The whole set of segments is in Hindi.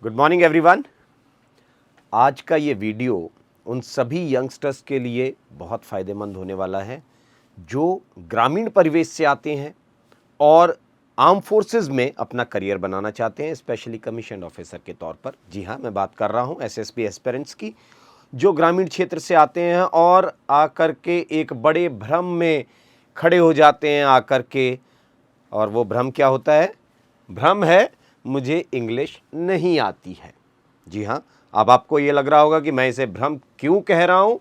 Good morning everyone. आज का ये वीडियो उन सभी यंगस्टर्स के लिए बहुत फ़ायदेमंद होने वाला है जो ग्रामीण परिवेश से आते हैं और आर्म फोर्सेस में अपना करियर बनाना चाहते हैं, स्पेशली कमीशन ऑफिसर के तौर पर। जी हाँ, मैं बात कर रहा हूँ एसएसबी एस्पिरेंट्स की, जो ग्रामीण क्षेत्र से आते हैं और आकर के एक बड़े भ्रम में खड़े हो जाते हैं आकर के। और वो भ्रम क्या होता है? भ्रम है मुझे इंग्लिश नहीं आती है। जी हाँ, अब आपको ये लग रहा होगा कि मैं इसे भ्रम क्यों कह रहा हूँ।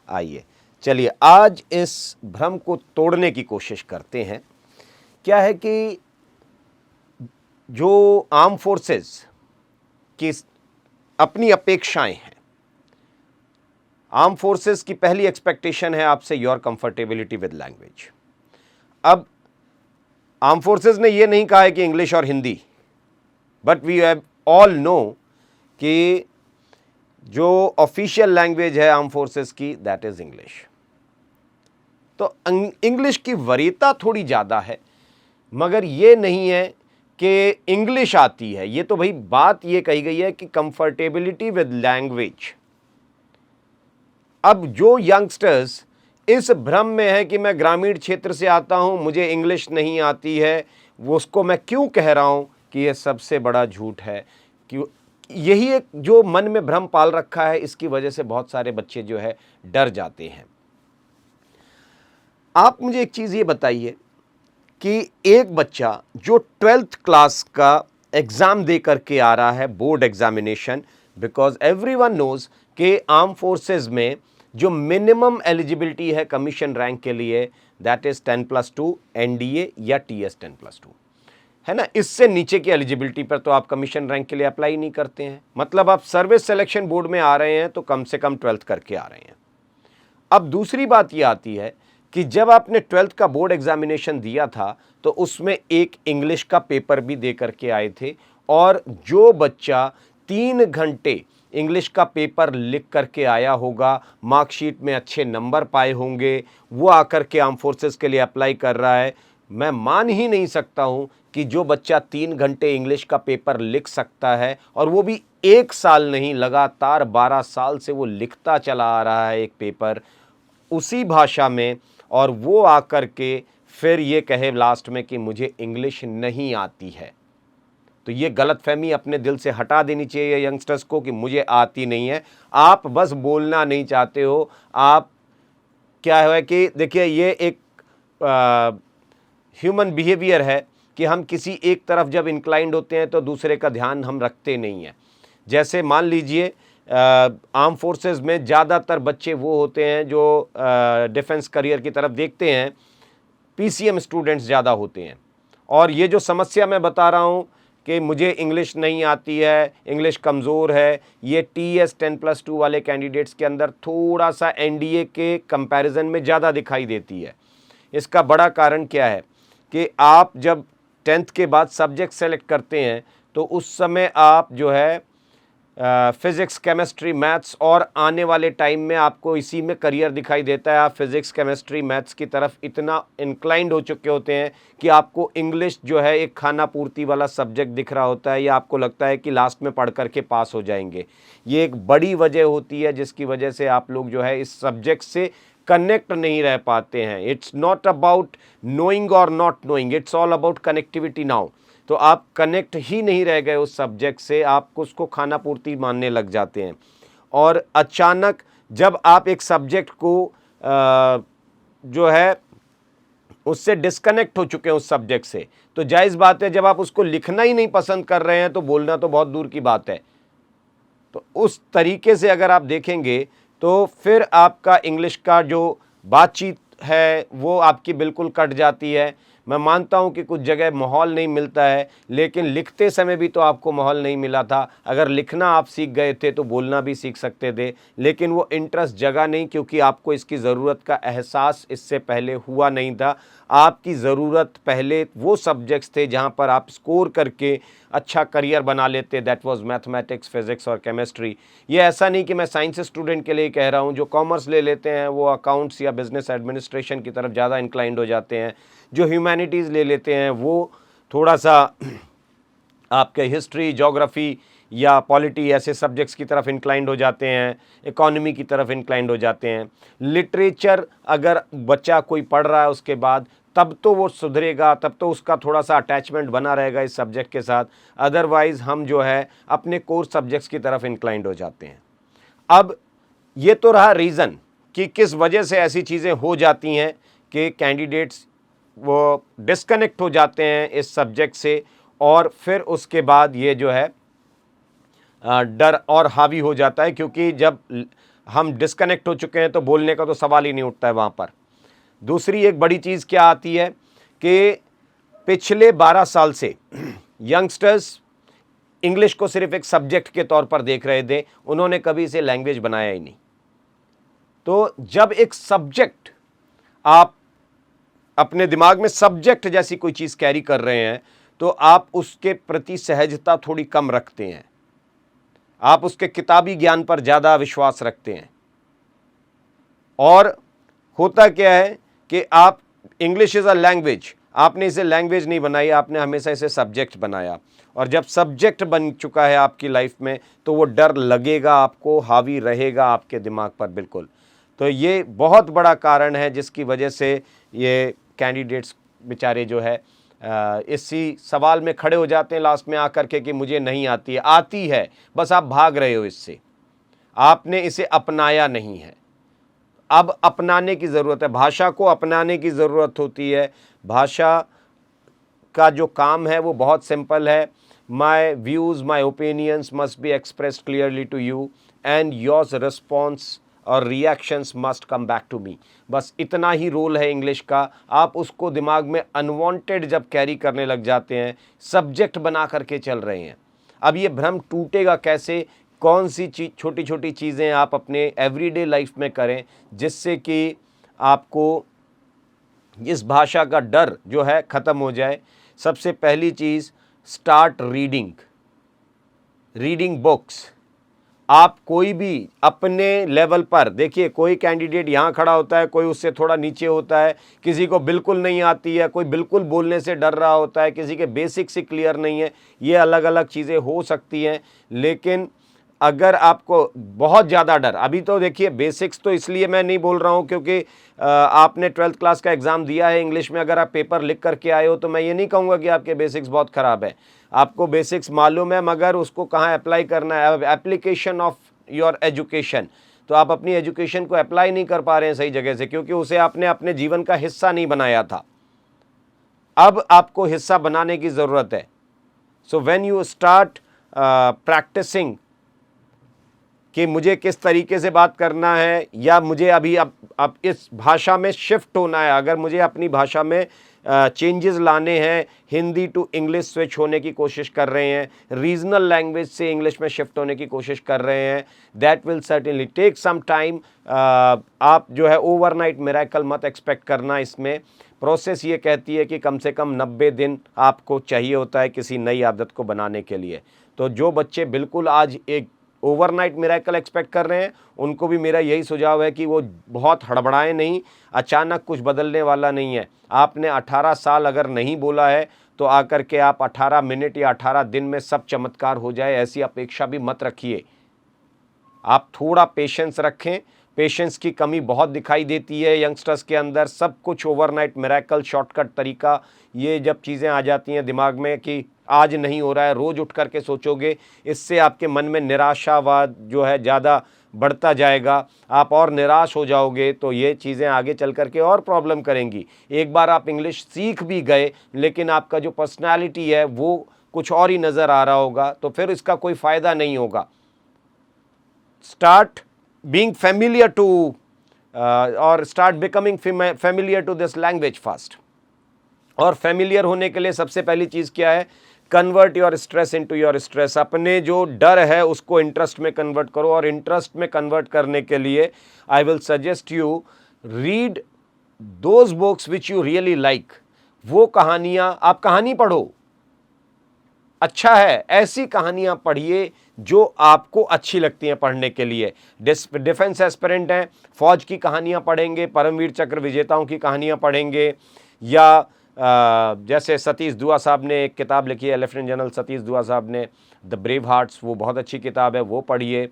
आइए चलिए आज इस भ्रम को तोड़ने की कोशिश करते हैं। क्या है कि जो आर्म फोर्सेस की अपनी अपेक्षाएं हैं, आर्म फोर्सेस की पहली एक्सपेक्टेशन है आपसे योर कंफर्टेबिलिटी विद लैंग्वेज। अब आर्म फोर्सेस ने ये नहीं कहा है कि इंग्लिश और Hindi, but we have all know कि जो ऑफिशियल लैंग्वेज है आर्म फोर्सेस की दैट इज इंग्लिश। तो इंग्लिश की वरीयता थोड़ी ज़्यादा है, मगर ये नहीं है कि इंग्लिश आती है। ये तो भाई बात ये कही गई है कि कंफर्टेबिलिटी विद लैंग्वेज। अब जो यंगस्टर्स इस भ्रम में है कि मैं ग्रामीण क्षेत्र से आता हूं, मुझे इंग्लिश नहीं आती है, वो उसको मैं क्यों कह रहा हूं कि ये सबसे बड़ा झूठ है। कि यही एक जो मन में भ्रम पाल रखा है, इसकी वजह से बहुत सारे बच्चे जो है डर जाते हैं। आप मुझे एक चीज़ ये बताइए कि एक बच्चा जो 12th क्लास का एग्ज़ाम दे करके आ रहा है, board examination, because everyone knows कि आर्म फोर्सेस में जो मिनिमम एलिजिबिलिटी है कमीशन रैंक के लिए दैट इज 10+2 एनडीए या टीएस 10+2 है ना। इससे नीचे की एलिजिबिलिटी पर तो आप कमीशन रैंक के लिए अप्लाई नहीं करते हैं। मतलब आप सर्विस सिलेक्शन बोर्ड में आ रहे हैं तो कम से कम 12th करके आ रहे हैं। अब दूसरी बात यह आती है कि जब आपने 12th का बोर्ड एग्जामिनेशन दिया था तो उसमें एक इंग्लिश का पेपर भी दे करके आए थे, और जो बच्चा 3 घंटे इंग्लिश का पेपर लिख करके आया होगा, मार्कशीट में अच्छे नंबर पाए होंगे, वो आकर के आर्म फोर्सेस के लिए अप्लाई कर रहा है। मैं मान ही नहीं सकता हूं कि जो बच्चा 3 घंटे इंग्लिश का पेपर लिख सकता है, और वो भी 1 साल नहीं, लगातार 12 साल से वो लिखता चला आ रहा है एक पेपर उसी भाषा में, और वो आकर के फिर ये कहे लास्ट में कि मुझे इंग्लिश नहीं आती है। तो ये गलतफहमी अपने दिल से हटा देनी चाहिए यंगस्टर्स को कि मुझे आती नहीं है। आप बस बोलना नहीं चाहते हो। आप क्या है कि देखिए, ये एक ह्यूमन बिहेवियर है कि हम किसी एक तरफ जब इंक्लाइंड होते हैं तो दूसरे का ध्यान हम रखते नहीं हैं। जैसे मान लीजिए आर्म फोर्सेस में ज़्यादातर बच्चे वो होते हैं जो डिफेंस करियर की तरफ देखते हैं, पीसीएम स्टूडेंट्स ज़्यादा होते हैं। और ये जो समस्या मैं बता रहा हूँ कि मुझे इंग्लिश नहीं आती है, इंग्लिश कमज़ोर है, ये टीएस 10+2 वाले कैंडिडेट्स के अंदर थोड़ा सा एनडीए के कंपैरिजन में ज़्यादा दिखाई देती है। इसका बड़ा कारण क्या है कि आप जब 10th के बाद सब्जेक्ट सेलेक्ट करते हैं तो उस समय आप जो है फिज़िक्स, केमिस्ट्री, मैथ्स, और आने वाले टाइम में आपको इसी में करियर दिखाई देता है। आप फिज़िक्स, केमिस्ट्री, मैथ्स की तरफ इतना इंक्लाइंड हो चुके होते हैं कि आपको इंग्लिश जो है एक खाना पूर्ति वाला सब्जेक्ट दिख रहा होता है, या आपको लगता है कि लास्ट में पढ़ करके पास हो जाएंगे। ये एक बड़ी वजह होती है जिसकी वजह से आप लोग जो है इस सब्जेक्ट से कनेक्ट नहीं रह पाते हैं। इट्स नॉट अबाउट नोइंग और not knowing, it's all about connectivity now. तो आप कनेक्ट ही नहीं रह गए उस सब्जेक्ट से, आप उसको खाना पूर्ति मानने लग जाते हैं। और अचानक जब आप एक सब्जेक्ट को जो है उससे डिस्कनेक्ट हो चुके हैं उस सब्जेक्ट से, तो जायज़ बात है जब आप उसको लिखना ही नहीं पसंद कर रहे हैं तो बोलना तो बहुत दूर की बात है। तो उस तरीके से अगर आप देखेंगे तो फिर आपका इंग्लिश का जो बातचीत है वो आपकी बिल्कुल कट जाती है। मैं मानता हूं कि कुछ जगह माहौल नहीं मिलता है, लेकिन लिखते समय भी तो आपको माहौल नहीं मिला था। अगर लिखना आप सीख गए थे तो बोलना भी सीख सकते थे, लेकिन वो इंटरेस्ट जगा नहीं क्योंकि आपको इसकी ज़रूरत का एहसास इससे पहले हुआ नहीं था। आपकी ज़रूरत पहले वो सब्जेक्ट्स थे जहां पर आप स्कोर करके अच्छा करियर बना लेते, दैट वाज मैथमेटिक्स, फिज़िक्स और केमिस्ट्री। ये ऐसा नहीं कि मैं साइंस स्टूडेंट के लिए कह रहा हूँ। जो कॉमर्स ले लेते हैं वो अकाउंट्स या बिजनेस एडमिनिस्ट्रेशन की तरफ ज़्यादा इंक्लाइंड हो जाते हैं। जो ह्यूमैनिटीज़ ले लेते हैं वो थोड़ा सा आपके हिस्ट्री, ज्योग्राफी या पॉलिटी ऐसे सब्जेक्ट्स की तरफ इंक्लाइंड हो जाते हैं, इकोनॉमी की तरफ इंक्लाइंड हो जाते हैं। लिटरेचर अगर बच्चा कोई पढ़ रहा है उसके बाद, तब तो वो सुधरेगा, तब तो उसका थोड़ा सा अटैचमेंट बना रहेगा इस सब्जेक्ट के साथ। अदरवाइज हम जो है अपने कोर सब्जेक्ट्स की तरफ इंक्लाइंड हो जाते हैं। अब ये तो रहा रीज़न कि किस वजह से ऐसी चीज़ें हो जाती हैं कि कैंडिडेट्स वो डिस्कनेक्ट हो जाते हैं इस सब्जेक्ट से, और फिर उसके बाद ये जो है डर और हावी हो जाता है, क्योंकि जब हम डिस्कनेक्ट हो चुके हैं तो बोलने का तो सवाल ही नहीं उठता है वहाँ पर। दूसरी एक बड़ी चीज़ क्या आती है कि पिछले 12 साल से यंगस्टर्स इंग्लिश को सिर्फ एक सब्जेक्ट के तौर पर देख रहे थे, उन्होंने कभी इसे लैंग्वेज बनाया ही नहीं। तो जब एक सब्जेक्ट, आप अपने दिमाग में सब्जेक्ट जैसी कोई चीज़ कैरी कर रहे हैं, तो आप उसके प्रति सहजता थोड़ी कम रखते हैं, आप उसके किताबी ज्ञान पर ज़्यादा विश्वास रखते हैं। और होता क्या है कि आप, इंग्लिश इज़ अ लैंग्वेज, आपने इसे लैंग्वेज नहीं बनाई, आपने हमेशा इसे सब्जेक्ट बनाया। और जब सब्जेक्ट बन चुका है आपकी लाइफ में, तो वो डर लगेगा आपको, हावी रहेगा आपके दिमाग पर बिल्कुल। तो ये बहुत बड़ा कारण है जिसकी वजह से ये कैंडिडेट्स बेचारे जो है इसी सवाल में खड़े हो जाते हैं लास्ट में आकर के कि मुझे नहीं आती है। आती है, बस आप भाग रहे हो इससे, आपने इसे अपनाया नहीं है। अब अपनाने की ज़रूरत है, भाषा को अपनाने की ज़रूरत होती है। भाषा का जो काम है वो बहुत सिंपल है। My views, my opinions must be expressed clearly to you and yours response और reactions must come back to me. बस इतना ही रोल है इंग्लिश का। आप उसको दिमाग में अनवांटेड जब कैरी करने लग जाते हैं, सब्जेक्ट बना करके चल रहे हैं। अब ये भ्रम टूटेगा कैसे? कौन सी चीज़, छोटी छोटी चीज़ें आप अपने एवरीडे लाइफ में करें जिससे कि आपको इस भाषा का डर जो है ख़त्म हो जाए। सबसे पहली चीज़, स्टार्ट रीडिंग बुक्स। आप कोई भी अपने लेवल पर देखिए, कोई कैंडिडेट यहाँ खड़ा होता है, कोई उससे थोड़ा नीचे होता है, किसी को बिल्कुल नहीं आती है, कोई बिल्कुल बोलने से डर रहा होता है, किसी के बेसिक्स ही क्लियर नहीं है। ये अलग अलग चीज़ें हो सकती हैं, लेकिन अगर आपको बहुत ज़्यादा डर, अभी तो देखिए बेसिक्स तो इसलिए मैं नहीं बोल रहा हूँ क्योंकि आपने 12th क्लास का एग्ज़ाम दिया है इंग्लिश में, अगर आप पेपर लिख करके आए हो तो मैं ये नहीं कहूँगा कि आपके बेसिक्स बहुत ख़राब है। आपको बेसिक्स मालूम है, मगर उसको कहाँ अप्लाई करना है, एप्लीकेशन ऑफ योर एजुकेशन। तो आप अपनी एजुकेशन को अप्लाई नहीं कर पा रहे हैं सही जगह से, क्योंकि उसे आपने अपने जीवन का हिस्सा नहीं बनाया था। अब आपको हिस्सा बनाने की ज़रूरत है। So when you start practising कि मुझे किस तरीके से बात करना है, या मुझे अभी अब इस भाषा में शिफ्ट होना है, अगर मुझे अपनी भाषा में चेंजेस लाने हैं, हिंदी टू इंग्लिश स्विच होने की कोशिश कर रहे हैं, रीजनल लैंग्वेज से इंग्लिश में शिफ्ट होने की कोशिश कर रहे हैं, that will certainly take some time. आप जो है ओवरनाइट मिरेकल मत एक्सपेक्ट करना। इसमें प्रोसेस ये कहती है कि कम से कम 90 दिन आपको चाहिए होता है किसी नई आदत को बनाने के लिए। तो जो बच्चे बिल्कुल आज एक ओवरनाइट मिरेकल एक्सपेक्ट कर रहे हैं, उनको भी मेरा यही सुझाव है कि वो बहुत हड़बड़ाएं नहीं, अचानक कुछ बदलने वाला नहीं है। आपने 18 साल अगर नहीं बोला है तो आकर के आप 18 मिनट या 18 दिन में सब चमत्कार हो जाए, ऐसी अपेक्षा भी मत रखिए। आप थोड़ा पेशेंस रखें। पेशेंस की कमी बहुत दिखाई देती है यंगस्टर्स के अंदर। सब कुछ ओवरनाइट मिरेकल, शॉर्टकट तरीका, ये जब चीज़ें आ जाती हैं दिमाग में कि आज नहीं हो रहा है, रोज़ उठ करके सोचोगे, इससे आपके मन में निराशावाद जो है ज़्यादा बढ़ता जाएगा, आप और निराश हो जाओगे। तो ये चीज़ें आगे चल करके और प्रॉब्लम करेंगी। एक बार आप इंग्लिश सीख भी गए, लेकिन आपका जो पर्सनालिटी है वो कुछ और ही नज़र आ रहा होगा, तो फिर इसका कोई फ़ायदा नहीं होगा। स्टार्ट बीइंग फैमिलियर टू और start becoming familiar to this language fast. और फैमिलियर होने के लिए सबसे पहली चीज़ क्या है? Convert your stress into your stress. अपने जो डर है उसको इंटरेस्ट में कन्वर्ट करो, और इंटरेस्ट में कन्वर्ट करने के लिए I will suggest you read those books which you really like. वो कहानियाँ, आप कहानी पढ़ो, अच्छा है, ऐसी कहानियाँ पढ़िए जो आपको अच्छी लगती हैं पढ़ने के लिए। डिफेंस एस्पिरेंट हैं, फौज की कहानियाँ पढ़ेंगे, परमवीर चक्र विजेताओं की कहानियाँ पढ़ेंगे, या जैसे सतीश दुआ साहब ने एक किताब लिखी है, लेफ्टिनेंट जनरल सतीश दुआ साहब ने, द ब्रेव हार्ट्स, वो बहुत अच्छी किताब है, वो पढ़िए।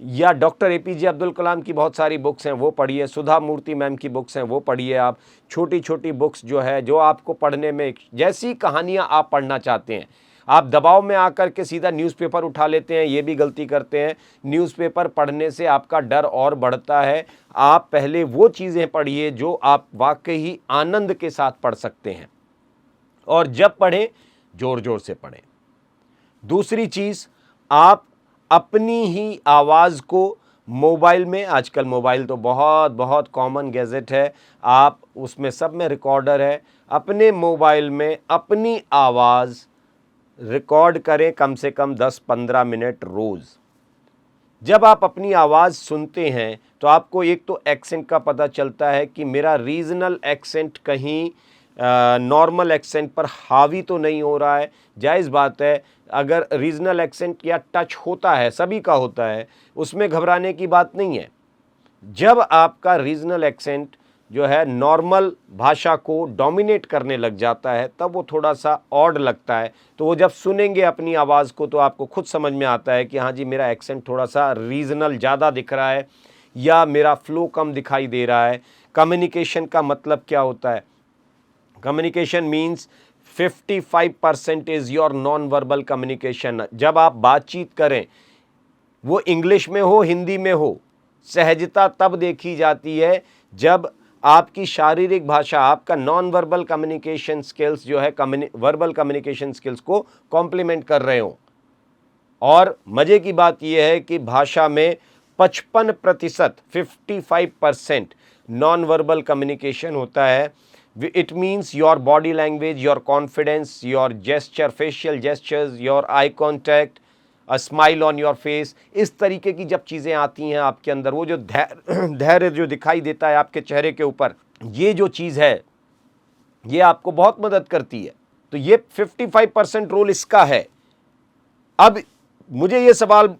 या डॉक्टर APJ अब्दुल कलाम की बहुत सारी बुक्स हैं, वो पढ़िए। सुधा मूर्ति मैम की बुक्स हैं, वो पढ़िए। आप छोटी छोटी बुक्स जो है, जो आपको पढ़ने में, जैसी कहानियाँ आप पढ़ना चाहते हैं। आप दबाव में आकर के सीधा न्यूज़पेपर उठा लेते हैं, ये भी गलती करते हैं। न्यूज़पेपर पढ़ने से आपका डर और बढ़ता है। आप पहले वो चीज़ें पढ़िए जो आप वाकई ही आनंद के साथ पढ़ सकते हैं, और जब पढ़ें जोर जोर से पढ़ें। दूसरी चीज़, आप अपनी ही आवाज़ को मोबाइल में, आजकल मोबाइल तो बहुत बहुत कॉमन गैजेट है, आप उसमें सब में रिकॉर्डर है, अपने मोबाइल में अपनी आवाज़ रिकॉर्ड करें कम से कम 10-15 मिनट रोज़। जब आप अपनी आवाज़ सुनते हैं तो आपको एक तो एक्सेंट का पता चलता है कि मेरा रीजनल एक्सेंट कहीं नॉर्मल एक्सेंट पर हावी तो नहीं हो रहा है। जायज़ बात है, अगर रीजनल एक्सेंट या टच होता है, सभी का होता है, उसमें घबराने की बात नहीं है। जब आपका रीजनल एक्सेंट जो है नॉर्मल भाषा को डोमिनेट करने लग जाता है, तब वो थोड़ा सा ऑड लगता है। तो वो जब सुनेंगे अपनी आवाज़ को तो आपको खुद समझ में आता है कि हाँ जी, मेरा एक्सेंट थोड़ा सा रीजनल ज़्यादा दिख रहा है, या मेरा फ्लो कम दिखाई दे रहा है। कम्युनिकेशन का मतलब क्या होता है? Communication means 55% is your non verbal communication. जब आप बातचीत करें, वो इंग्लिश में हो, हिंदी में हो, सहजता तब देखी जाती है जब आपकी शारीरिक भाषा, आपका नॉन वर्बल कम्युनिकेशन स्किल्स जो है वर्बल कम्युनिकेशन स्किल्स को कॉम्प्लीमेंट कर रहे हो। और मज़े की बात यह है कि भाषा में 55%, 55% नॉन वर्बल कम्युनिकेशन होता है। It means your body language, your confidence, your gesture, facial gestures, your eye contact, a smile on your face. इस तरीके की जब चीज़ें आती हैं आपके अंदर, वो जो धैर्य जो दिखाई देता है आपके चेहरे के ऊपर, ये जो चीज़ है, ये आपको बहुत मदद करती है। तो ये 55% रोल इसका है। अब मुझे ये सवाल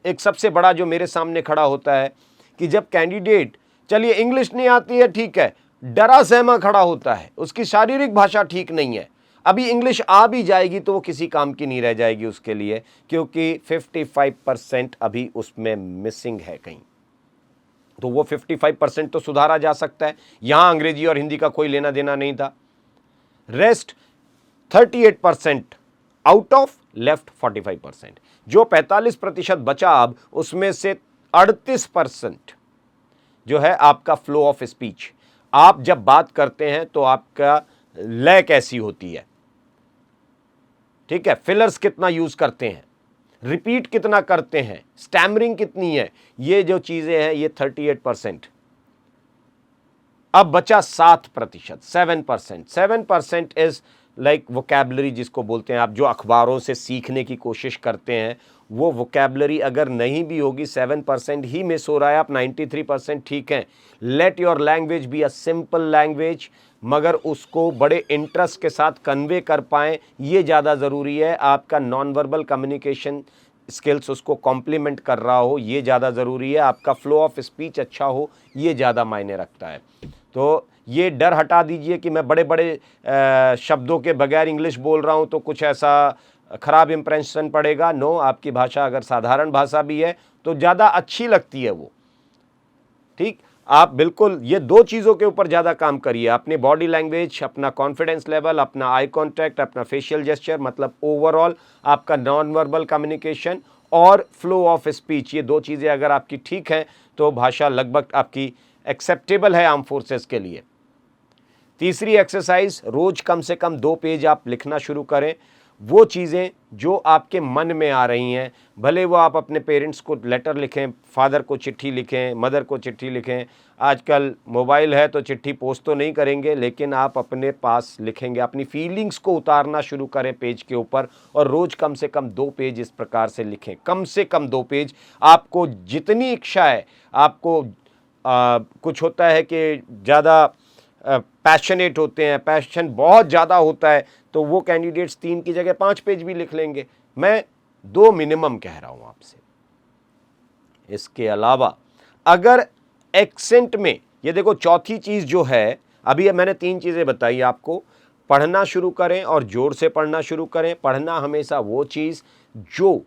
एक सबसे बड़ा जो मेरे सामने खड़ा होता है कि जब कैंडिडेट, चलिए इंग्लिश नहीं आती है, ठीक है, डरा सहमा खड़ा होता है, उसकी शारीरिक भाषा ठीक नहीं है, अभी इंग्लिश आ भी जाएगी तो वो किसी काम की नहीं रह जाएगी उसके लिए, क्योंकि 55% अभी उसमें मिसिंग है कहीं। तो वो 55% तो सुधारा जा सकता है। यहां अंग्रेजी और हिंदी का कोई लेना देना नहीं था। रेस्ट 38% आउट ऑफ लेफ्ट 45%, जो 45% बचा, अब उसमें से 38% जो है आपका फ्लो ऑफ स्पीच। आप जब बात करते हैं तो आपका लय कैसी होती है, ठीक है, फिलर्स कितना यूज करते हैं, रिपीट कितना करते हैं, स्टैमरिंग कितनी है, ये जो चीजें हैं, ये 38%। अब बचा 7%, 7%। 7% इज लाइक वोकैबुलरी, जिसको बोलते हैं आप, जो अखबारों से सीखने की कोशिश करते हैं, वो वोकैबुलरी अगर नहीं भी होगी, 7% ही मिस हो रहा है। आप 93% ठीक हैं। Let your language be a simple language, मगर उसको बड़े इंटरेस्ट के साथ कन्वे कर पाएँ, ये ज़्यादा ज़रूरी है। आपका नॉन वर्बल कम्युनिकेशन स्किल्स उसको कॉम्प्लीमेंट कर रहा हो, ये ज़्यादा ज़रूरी है। आपका फ्लो ऑफ स्पीच अच्छा हो, ये ज़्यादा मायने रखता है। तो ये डर हटा दीजिए कि मैं बड़े बड़े शब्दों के बगैर इंग्लिश बोल रहा हूँ तो कुछ ऐसा ख़राब इंप्रेशन पड़ेगा। नो, आपकी भाषा अगर साधारण भाषा भी है तो ज़्यादा अच्छी लगती है वो, ठीक। आप बिल्कुल ये दो चीज़ों के ऊपर ज़्यादा काम करिए, अपनी बॉडी लैंग्वेज, अपना कॉन्फिडेंस लेवल, अपना आई कॉन्टैक्ट, अपना फेशियल जेस्चर, मतलब ओवरऑल आपका नॉन वर्बल कम्युनिकेशन और फ्लो ऑफ स्पीच, ये दो चीज़ें अगर आपकी ठीक हैं तो भाषा लगभग आपकी एक्सेप्टेबल है आर्म फोर्सेस के लिए। तीसरी एक्सरसाइज, रोज कम से कम 2 पेज आप लिखना शुरू करें, वो चीज़ें जो आपके मन में आ रही हैं। भले वो आप अपने पेरेंट्स को लेटर लिखें, फादर को चिट्ठी लिखें, मदर को चिट्ठी लिखें। आजकल मोबाइल है तो चिट्ठी पोस्ट तो नहीं करेंगे, लेकिन आप अपने पास लिखेंगे, अपनी फीलिंग्स को उतारना शुरू करें पेज के ऊपर, और रोज़ कम से कम 2 पेज इस प्रकार से लिखें, कम से कम 2 पेज। आपको जितनी इच्छा है, आपको कुछ होता है कि ज़्यादा पैशनेट होते हैं, पैशन बहुत ज़्यादा होता है, तो वो कैंडिडेट्स 3 की जगह 5 पेज भी लिख लेंगे। मैं 2 मिनिमम कह रहा हूं आपसे। इसके अलावा अगर एक्सेंट में, ये देखो चौथी चीज़ जो है, अभी मैंने 3 चीज़ें बताई आपको, पढ़ना शुरू करें और जोर से पढ़ना शुरू करें। पढ़ना हमेशा वो चीज़ जो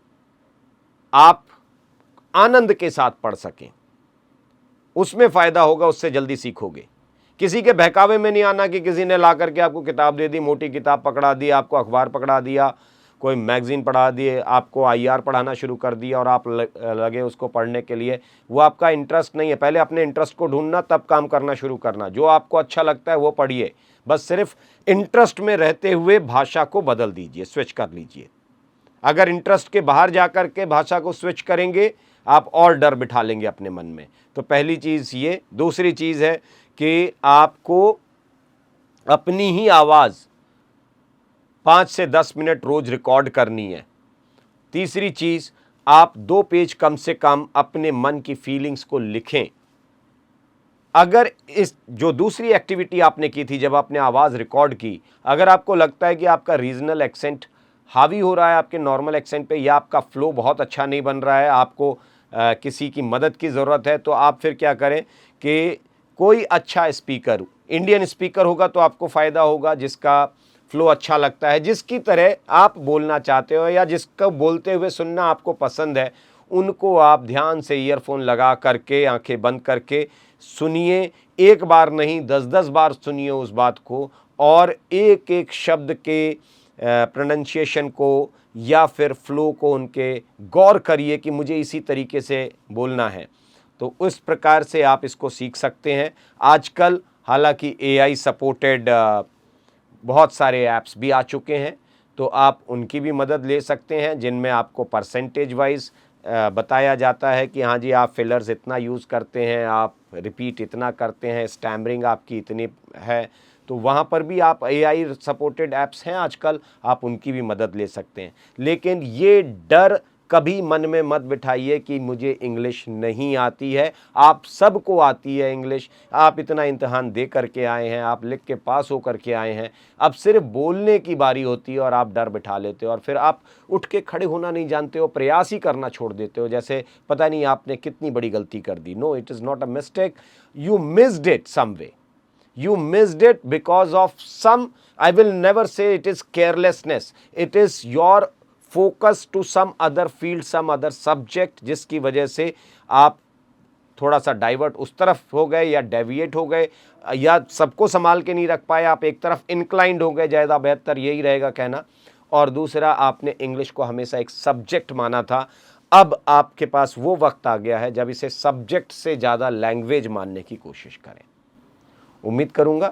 आप आनंद के साथ पढ़ सकें, उसमें फ़ायदा होगा, उससे जल्दी सीखोगे। किसी के बहकावे में नहीं आना कि किसी ने ला करके आपको किताब दे दी, मोटी किताब पकड़ा दी, आपको अखबार पकड़ा दिया, कोई मैगज़ीन पढ़ा दिए, आपको आईआर पढ़ाना शुरू कर दिया और आप लगे उसको पढ़ने के लिए। वो आपका इंटरेस्ट नहीं है। पहले अपने इंटरेस्ट को ढूंढना, तब काम करना शुरू करना। जो आपको अच्छा लगता है वो पढ़िए। बस सिर्फ इंटरेस्ट में रहते हुए भाषा को बदल दीजिए, स्विच कर लीजिए। अगर इंटरेस्ट के बाहर जाकर के भाषा को स्विच करेंगे, आप और डर बिठा लेंगे अपने मन में। तो पहली चीज़ ये। दूसरी चीज़ है कि आपको अपनी ही आवाज़ 5 से 10 मिनट रोज रिकॉर्ड करनी है। तीसरी चीज़, आप 2 पेज कम से कम अपने मन की फीलिंग्स को लिखें। अगर इस जो दूसरी एक्टिविटी आपने की थी, जब आपने आवाज़ रिकॉर्ड की, अगर आपको लगता है कि आपका रीजनल एक्सेंट हावी हो रहा है आपके नॉर्मल एक्सेंट पे, या आपका फ्लो बहुत अच्छा नहीं बन रहा है, आपको किसी की मदद की ज़रूरत है, तो आप फिर क्या करें कि कोई अच्छा स्पीकर, इंडियन स्पीकर होगा तो आपको फ़ायदा होगा, जिसका फ्लो अच्छा लगता है, जिसकी तरह आप बोलना चाहते हो या जिसको बोलते हुए सुनना आपको पसंद है, उनको आप ध्यान से ईयरफोन लगा करके, आंखें बंद करके सुनिए। एक बार नहीं, 10-10 बार सुनिए उस बात को, और एक एक शब्द के प्रोनंसिएशन को या फिर फ्लो को उनके गौर करिए कि मुझे इसी तरीके से बोलना है। तो उस प्रकार से आप इसको सीख सकते हैं। आजकल हालांकि एआई सपोर्टेड बहुत सारे ऐप्स भी आ चुके हैं, तो आप उनकी भी मदद ले सकते हैं, जिनमें आपको परसेंटेज वाइज बताया जाता है कि हाँ जी, आप फिलर्स इतना यूज़ करते हैं, आप रिपीट इतना करते हैं, स्टैमरिंग आपकी इतनी है। तो वहाँ पर भी आप एआई सपोर्टेड ऐप्स हैं आजकल, आप उनकी भी मदद ले सकते हैं। लेकिन ये डर कभी मन में मत बिठाइए कि मुझे इंग्लिश नहीं आती है। आप सबको आती है इंग्लिश। आप इतना इम्तिहान दे करके आए हैं, आप लिख के पास हो करके आए हैं। अब सिर्फ बोलने की बारी होती है और आप डर बिठा लेते हो, और फिर आप उठ के खड़े होना नहीं जानते हो, प्रयास ही करना छोड़ देते हो, जैसे पता नहीं आपने कितनी बड़ी गलती कर दी। No, it is not a mistake, you missed it some way. You missed it because of some, I will never say it is carelessness. It is your focus to some other field, some other subject, जिसकी वजह से आप थोड़ा सा डाइवर्ट उस तरफ हो गए या डेविएट हो गए, या सबको संभाल के नहीं रख पाए, आप एक तरफ इंक्लाइंड हो गए, ज़्यादा बेहतर यही रहेगा कहना। और दूसरा, आपने इंग्लिश को हमेशा एक सब्जेक्ट माना था। अब आपके पास वो वक्त आ गया है जब इसे सब्जेक्ट से ज़्यादा लैंग्वेज मानने की कोशिश करें। उम्मीद करूंगा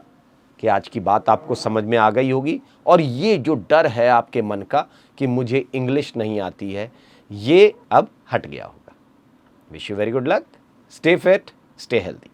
कि आज की बात आपको समझ में आ गई होगी, और ये जो डर है आपके मन का कि मुझे इंग्लिश नहीं आती है, ये अब हट गया होगा। Wish you very good luck, stay fit, stay healthy.